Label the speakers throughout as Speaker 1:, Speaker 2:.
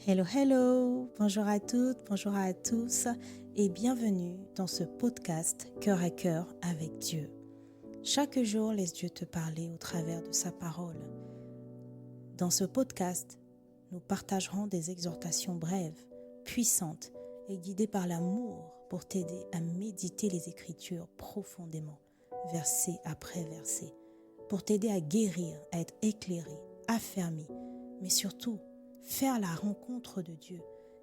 Speaker 1: Hello, hello, bonjour à toutes, bonjour à tous et bienvenue dans ce podcast Cœur à cœur avec Dieu. Chaque jour, laisse Dieu te parler au travers de sa parole. Dans ce podcast, nous partagerons des exhortations brèves, puissantes et guidées par l'amour pour t'aider à méditer les Écritures profondément, verset après verset, pour t'aider à guérir, à être éclairé, affermi, mais surtout, faire la rencontre de Dieu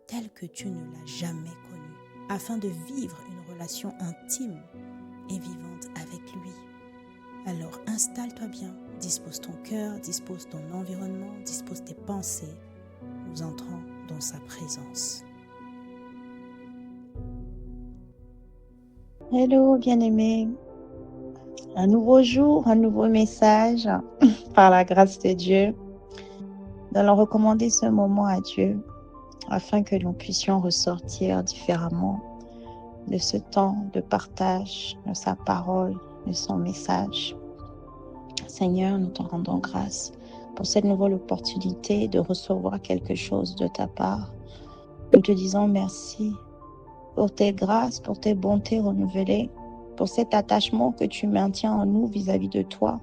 Speaker 1: telle que tu ne l'as jamais connu, afin de vivre une relation intime et vivante avec lui. Alors installe-toi bien, dispose ton cœur, dispose ton environnement, dispose tes pensées. Nous entrons dans sa présence.
Speaker 2: Hello bien-aimés, un nouveau jour, un nouveau message par la grâce de Dieu. Nous allons recommander ce moment à Dieu afin que nous puissions ressortir différemment de ce temps de partage, de sa parole, de son message. Seigneur, nous te rendons grâce pour cette nouvelle opportunité de recevoir quelque chose de ta part. Nous te disons merci pour tes grâces, pour tes bontés renouvelées, pour cet attachement que tu maintiens en nous vis-à-vis de toi,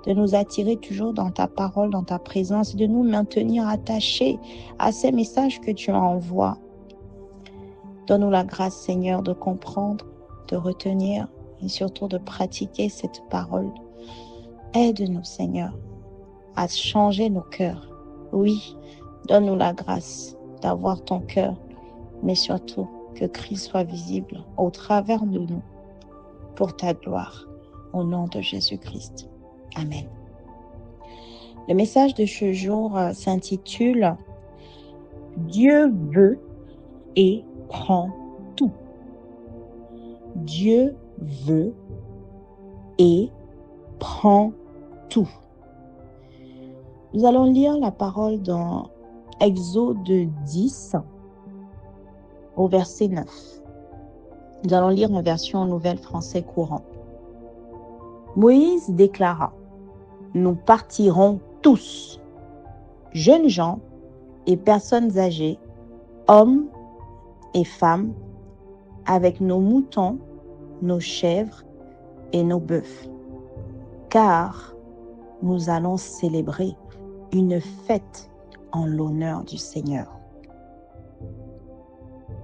Speaker 2: de nous attirer toujours dans ta parole, dans ta présence, de nous maintenir attachés à ces messages que tu envoies. Donne-nous la grâce, Seigneur, de comprendre, de retenir et surtout de pratiquer cette parole. Aide-nous, Seigneur, à changer nos cœurs. Oui, donne-nous la grâce d'avoir ton cœur, mais surtout que Christ soit visible au travers de nous pour ta gloire, au nom de Jésus-Christ. Amen. Le message de ce jour s'intitule « Dieu veut et prend tout ». Dieu veut et prend tout. Nous allons lire la parole dans Exode 10 au verset 9. Nous allons lire en version Nouvelle Français courant. Moïse déclara: « Nous partirons tous, jeunes gens et personnes âgées, hommes et femmes, avec nos moutons, nos chèvres et nos bœufs, car nous allons célébrer une fête en l'honneur du Seigneur. »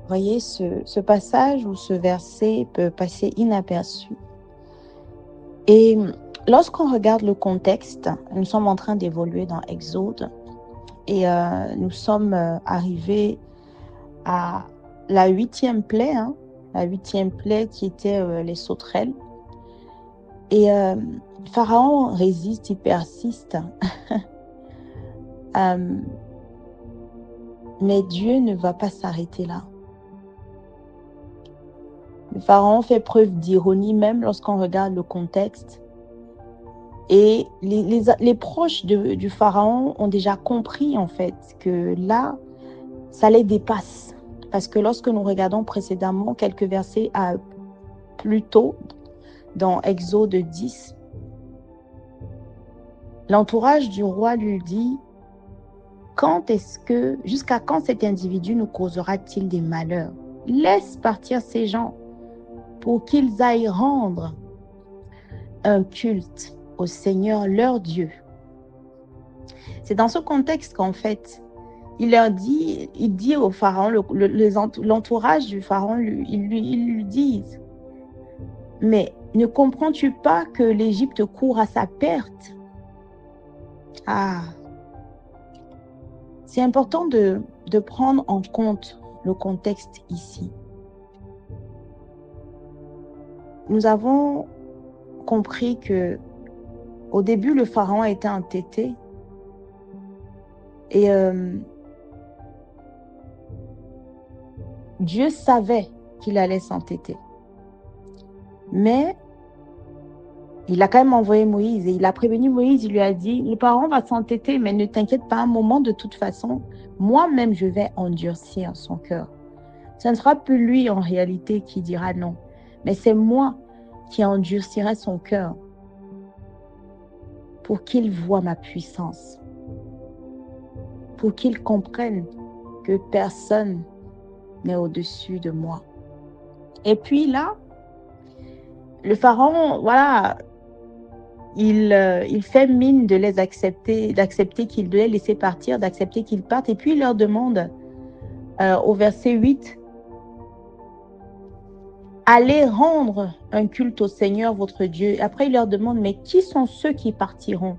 Speaker 2: Voyez, ce passage ou ce verset peut passer inaperçu. Et lorsqu'on regarde le contexte, nous sommes en train d'évoluer dans Exode et nous sommes arrivés à la 8e plaie, la 8e plaie qui était les sauterelles. Et Pharaon résiste, il persiste. Mais Dieu ne va pas s'arrêter là. Le Pharaon fait preuve d'ironie même lorsqu'on regarde le contexte. Et les proches du Pharaon ont déjà compris en fait que là, ça les dépasse. Parce que lorsque nous regardons précédemment quelques versets plus tôt, dans Exode 10, l'entourage du roi lui dit: « Jusqu'à quand cet individu nous causera-t-il des malheurs? Laisse partir ces gens pour qu'ils aillent rendre un culte au Seigneur leur Dieu. » C'est dans ce contexte qu'en fait, il dit au Pharaon, l'entourage du Pharaon, ils lui disent: « Mais ne comprends-tu pas que l'Égypte court à sa perte? » Ah, c'est important de prendre en compte le contexte ici. Nous avons compris que au début, le Pharaon était entêté et Dieu savait qu'il allait s'entêter. Mais il a quand même envoyé Moïse et il a prévenu Moïse, il lui a dit: « Le Pharaon va s'entêter, mais ne t'inquiète pas un moment, de toute façon, moi-même je vais endurcir son cœur. Ce ne sera plus lui en réalité qui dira non, mais c'est moi qui endurcirai son cœur pour qu'il voie ma puissance, pour qu'il comprenne que personne n'est au-dessus de moi. Et puis là, le pharaon, voilà, il fait mine de les accepter, d'accepter qu'ils doivent les laisser partir, d'accepter qu'ils partent. Et puis il leur demande au verset 8, allez rendre un culte au Seigneur votre Dieu. Après il leur demande, mais qui sont ceux qui partiront?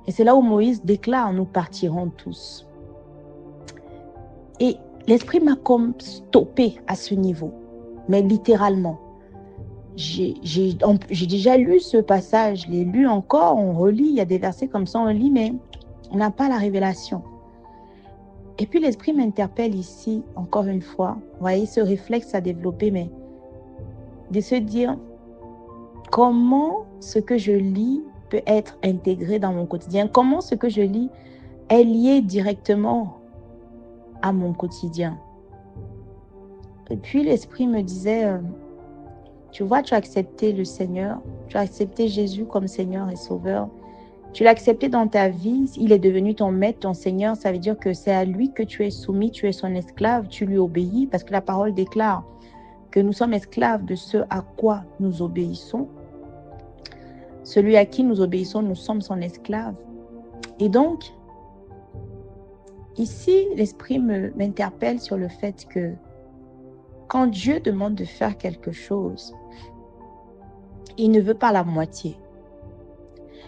Speaker 2: Et c'est là où Moïse déclare, nous partirons tous. Et l'esprit m'a comme stoppé à ce niveau, mais littéralement. J'ai déjà lu ce passage, je l'ai lu encore, on relit, il y a des versets comme ça, on lit, mais on n'a pas la révélation. Et puis l'esprit m'interpelle ici, encore une fois, vous voyez ce réflexe à développer, mais de se dire comment ce que je lis peut être intégré dans mon quotidien, comment ce que je lis est lié directement à mon quotidien. Et puis l'esprit me disait, tu vois, tu as accepté le Seigneur, tu as accepté Jésus comme Seigneur et Sauveur. Tu l'as accepté dans ta vie, il est devenu ton maître, ton Seigneur. Ça veut dire que c'est à lui que tu es soumis, tu es son esclave, tu lui obéis, parce que la parole déclare que nous sommes esclaves de ce à quoi nous obéissons. Celui à qui nous obéissons, nous sommes son esclave. Et donc, ici, l'esprit m'interpelle sur le fait que quand Dieu demande de faire quelque chose, il ne veut pas la moitié.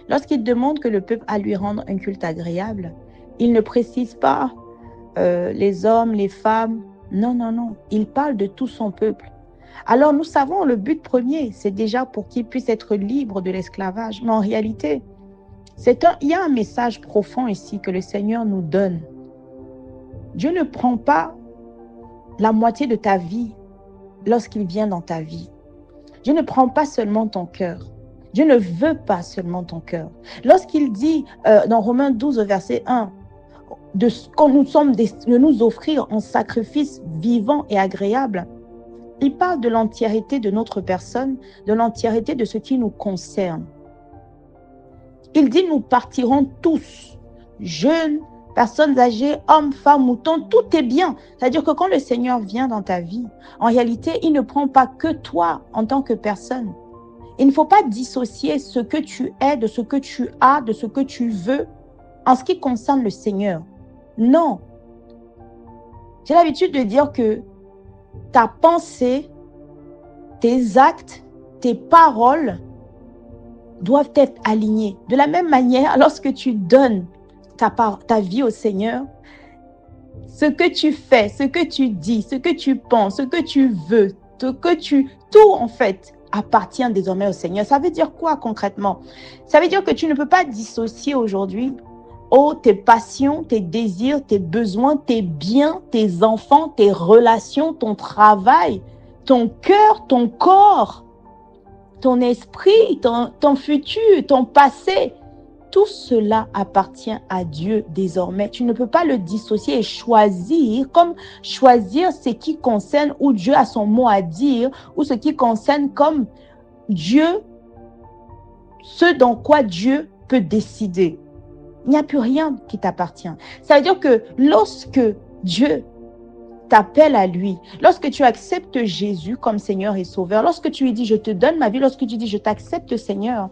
Speaker 2: Lorsqu'il demande que le peuple à lui rendre un culte agréable, il ne précise pas les hommes, les femmes. Non, non, non. Il parle de tout son peuple. Alors nous savons, le but premier, c'est déjà pour qu'il puisse être libre de l'esclavage. Mais en réalité, il y a un message profond ici que le Seigneur nous donne. Dieu ne prend pas la moitié de ta vie lorsqu'il vient dans ta vie. Dieu ne prend pas seulement ton cœur. Dieu ne veut pas seulement ton cœur. Lorsqu'il dit dans Romains 12, verset 1, de nous offrir en sacrifice vivant et agréable, il parle de l'entièreté de notre personne, de l'entièreté de ce qui nous concerne. Il dit nous partirons tous, jeunes, personnes âgées, hommes, femmes, moutons, tout est bien. C'est-à-dire que quand le Seigneur vient dans ta vie, en réalité, il ne prend pas que toi en tant que personne. Il ne faut pas dissocier ce que tu es, de ce que tu as, de ce que tu veux, en ce qui concerne le Seigneur. Non. J'ai l'habitude de dire que ta pensée, tes actes, tes paroles doivent être alignés. De la même manière, lorsque tu donnes ta vie au Seigneur, ce que tu fais, ce que tu dis, ce que tu penses, ce que tu veux, tout en fait appartient désormais au Seigneur. Ça veut dire quoi concrètement? Ça veut dire que tu ne peux pas dissocier aujourd'hui tes passions, tes désirs, tes besoins, tes biens, tes enfants, tes relations, ton travail, ton cœur, ton corps, ton esprit, ton futur, ton passé. Tout cela appartient à Dieu désormais. Tu ne peux pas le dissocier et choisir, comme choisir ce qui concerne où Dieu a son mot à dire, ou ce qui concerne comme Dieu, ce dans quoi Dieu peut décider. Il n'y a plus rien qui t'appartient. Ça veut dire que lorsque Dieu t'appelle à lui, lorsque tu acceptes Jésus comme Seigneur et Sauveur, lorsque tu lui dis « je te donne ma vie », lorsque tu dis « je t'accepte Seigneur »,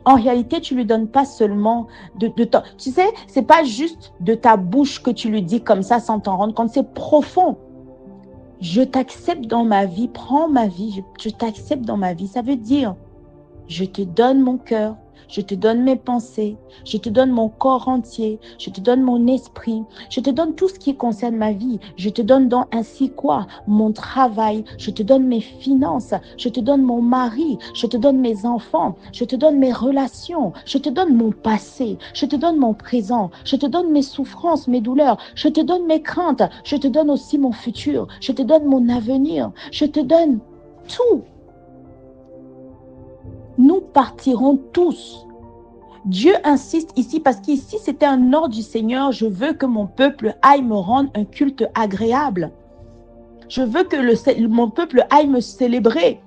Speaker 2: en réalité, tu lui donnes pas seulement de ton... Tu sais, c'est pas juste de ta bouche que tu lui dis comme ça sans t'en rendre compte, c'est profond. Je t'accepte dans ma vie, prends ma vie, je t'accepte dans ma vie. Ça veut dire, je te donne mon cœur, je te donne mes pensées, je te donne mon corps entier, je te donne mon esprit, je te donne tout ce qui concerne ma vie. Je te donne donc ainsi quoi? Mon travail, je te donne mes finances, je te donne mon mari, je te donne mes enfants, je te donne mes relations, je te donne mon passé, je te donne mon présent, je te donne mes souffrances, mes douleurs, je te donne mes craintes, je te donne aussi mon futur, je te donne mon avenir, je te donne tout. Nous partirons tous. Dieu insiste ici parce qu'ici c'était un ordre du Seigneur. Je veux que mon peuple aille me rendre un culte agréable. Je veux que mon peuple aille me célébrer.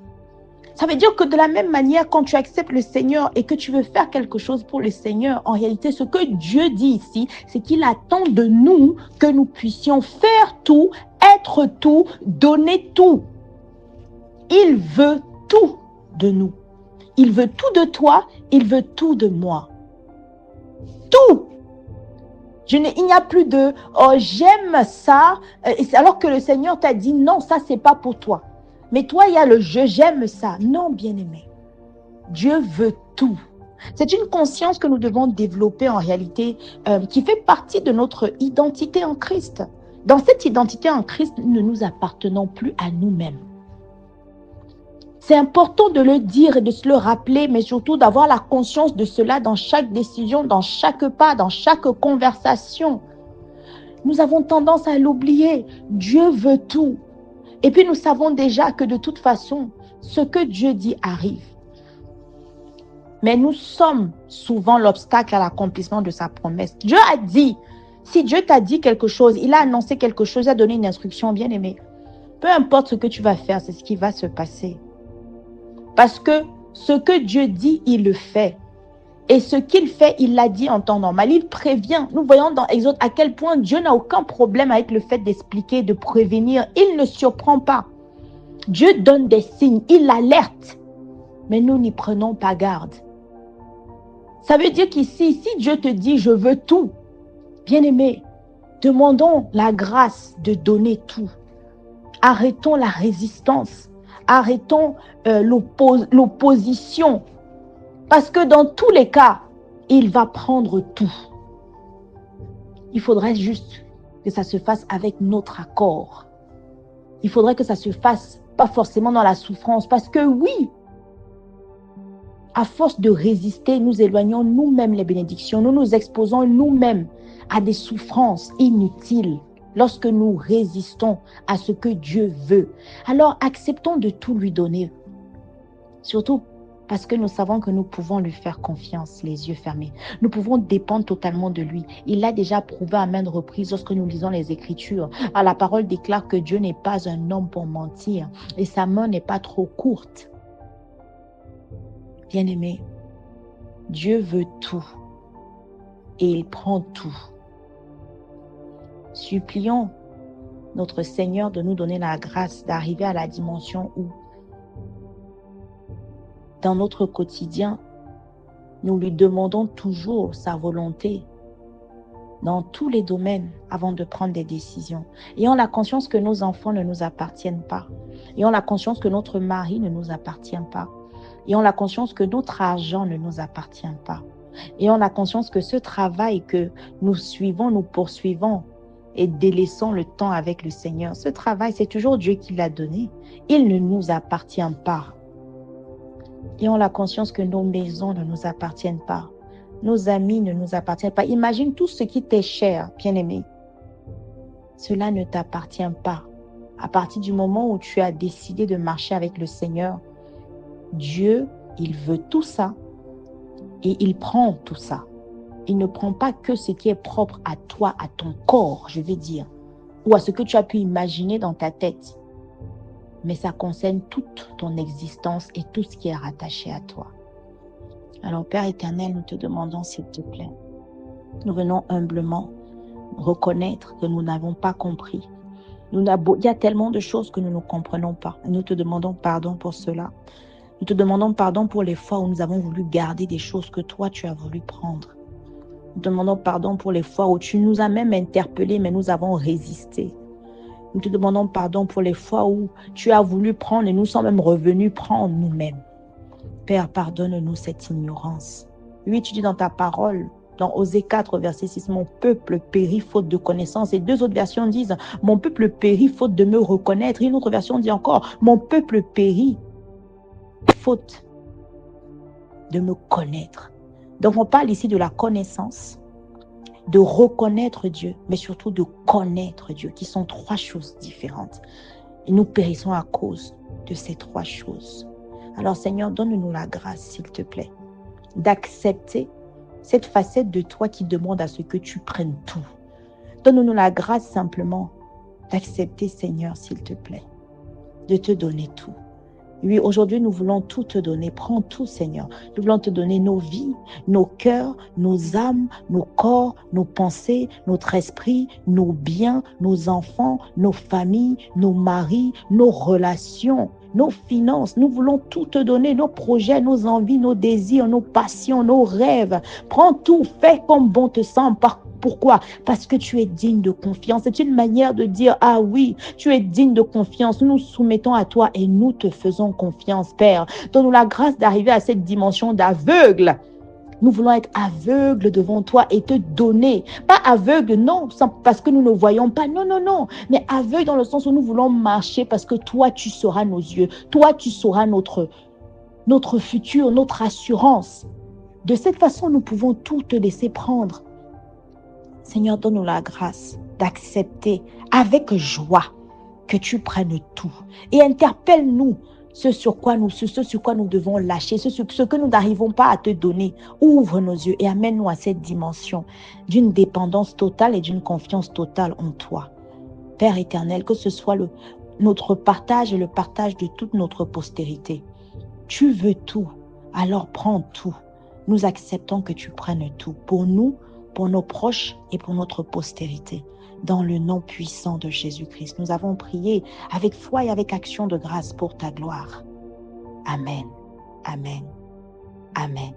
Speaker 2: Ça veut dire que de la même manière, quand tu acceptes le Seigneur et que tu veux faire quelque chose pour le Seigneur, en réalité, ce que Dieu dit ici, c'est qu'il attend de nous que nous puissions faire tout, être tout, donner tout. Il veut tout de nous. Il veut tout de toi, il veut tout de moi. Tout. Il n'y a plus de « oh, j'aime ça », alors que le Seigneur t'a dit « non, ça, c'est pas pour toi ». Mais toi, il y a le « j'aime ça ». Non, bien-aimé. Dieu veut tout. C'est une conscience que nous devons développer en réalité, qui fait partie de notre identité en Christ. Dans cette identité en Christ, nous ne nous appartenons plus à nous-mêmes. C'est important de le dire et de se le rappeler, mais surtout d'avoir la conscience de cela dans chaque décision, dans chaque pas, dans chaque conversation. Nous avons tendance à l'oublier. Dieu veut tout. Et puis nous savons déjà que de toute façon, ce que Dieu dit arrive. Mais nous sommes souvent l'obstacle à l'accomplissement de sa promesse. Dieu a dit, si Dieu t'a dit quelque chose, il a annoncé quelque chose, il a donné une instruction, bien aimé. Peu importe ce que tu vas faire, c'est ce qui va se passer. Parce que ce que Dieu dit, il le fait. Et ce qu'il fait, il l'a dit en temps normal. Il prévient. Nous voyons dans Exode à quel point Dieu n'a aucun problème avec le fait d'expliquer, de prévenir. Il ne surprend pas. Dieu donne des signes, il alerte. Mais nous n'y prenons pas garde. Ça veut dire qu'ici, si Dieu te dit « je veux tout », bien-aimé, demandons la grâce de donner tout. Arrêtons la résistance. Arrêtons l'opposition. Parce que dans tous les cas, il va prendre tout. Il faudrait juste que ça se fasse avec notre accord. Il faudrait que ça se fasse pas forcément dans la souffrance. Parce que oui, à force de résister, nous éloignons nous-mêmes les bénédictions. Nous nous exposons nous-mêmes à des souffrances inutiles lorsque nous résistons à ce que Dieu veut. Alors acceptons de tout lui donner. Surtout parce que nous savons que nous pouvons lui faire confiance, les yeux fermés. Nous pouvons dépendre totalement de lui. Il l'a déjà prouvé à maintes reprises lorsque nous lisons les Écritures. Ah, la parole déclare que Dieu n'est pas un homme pour mentir et sa main n'est pas trop courte. Bien-aimé, Dieu veut tout et il prend tout. Supplions notre Seigneur de nous donner la grâce d'arriver à la dimension où, dans notre quotidien, nous lui demandons toujours sa volonté dans tous les domaines avant de prendre des décisions. Ayons la conscience que nos enfants ne nous appartiennent pas. Ayons la conscience que notre mari ne nous appartient pas. Ayons la conscience que notre argent ne nous appartient pas. Ayons la conscience que ce travail que nous suivons, nous poursuivons et délaissons le temps avec le Seigneur, ce travail, c'est toujours Dieu qui l'a donné. Il ne nous appartient pas. Ayons la conscience que nos maisons ne nous appartiennent pas. Nos amis ne nous appartiennent pas. Imagine tout ce qui t'est cher, bien-aimé. Cela ne t'appartient pas. À partir du moment où tu as décidé de marcher avec le Seigneur, Dieu, il veut tout ça et il prend tout ça. Il ne prend pas que ce qui est propre à toi, à ton corps, je vais dire, ou à ce que tu as pu imaginer dans ta tête. Mais ça concerne toute ton existence et tout ce qui est rattaché à toi. Alors, Père éternel, nous te demandons, s'il te plaît, nous venons humblement reconnaître que nous n'avons pas compris. Il y a tellement de choses que nous ne comprenons pas. Nous te demandons pardon pour cela. Nous te demandons pardon pour les fois où nous avons voulu garder des choses que toi, tu as voulu prendre. Nous te demandons pardon pour les fois où tu nous as même interpellés, mais nous avons résisté. Nous te demandons pardon pour les fois où tu as voulu prendre et nous sommes même revenus prendre nous-mêmes. Père, pardonne-nous cette ignorance. Oui, tu dis dans ta parole, dans Osée 4, verset 6, « Mon peuple périt faute de connaissance ». Et deux autres versions disent, « Mon peuple périt faute de me reconnaître ». Et une autre version dit encore, « Mon peuple périt faute de me connaître ». Donc, on parle ici de la connaissance, de reconnaître Dieu, mais surtout de connaître Dieu, qui sont trois choses différentes. Et nous périssons à cause de ces trois choses. Alors, Seigneur, donne-nous la grâce, s'il te plaît, d'accepter cette facette de toi qui demande à ce que tu prennes tout. Donne-nous la grâce simplement d'accepter, Seigneur, s'il te plaît, de te donner tout. Oui, aujourd'hui, nous voulons tout te donner. Prends tout, Seigneur. Nous voulons te donner nos vies, nos cœurs, nos âmes, nos corps, nos pensées, notre esprit, nos biens, nos enfants, nos familles, nos maris, nos relations, nos finances. Nous voulons tout te donner, nos projets, nos envies, nos désirs, nos passions, nos rêves. Prends tout, fais comme bon te semble. Pourquoi? Parce que tu es digne de confiance. C'est une manière de dire, ah oui, tu es digne de confiance. Nous nous soumettons à toi et nous te faisons confiance, Père. Donne-nous la grâce d'arriver à cette dimension d'aveugle. Nous voulons être aveugles devant toi et te donner. Pas aveugles, non, parce que nous ne voyons pas. Non, non, non. Mais aveugles dans le sens où nous voulons marcher parce que toi, tu seras nos yeux. Toi, tu seras notre futur, notre assurance. De cette façon, nous pouvons tout te laisser prendre. Seigneur, donne-nous la grâce d'accepter avec joie que tu prennes tout. Et interpelle-nous ce sur quoi nous devons lâcher, ce que nous n'arrivons pas à te donner. Ouvre nos yeux et amène-nous à cette dimension d'une dépendance totale et d'une confiance totale en toi. Père éternel, que ce soit notre partage et le partage de toute notre postérité. Tu veux tout, alors prends tout. Nous acceptons que tu prennes tout pour nous, pour nos proches et pour notre postérité. Dans le nom puissant de Jésus-Christ, nous avons prié avec foi et avec action de grâce pour ta gloire. Amen. Amen. Amen.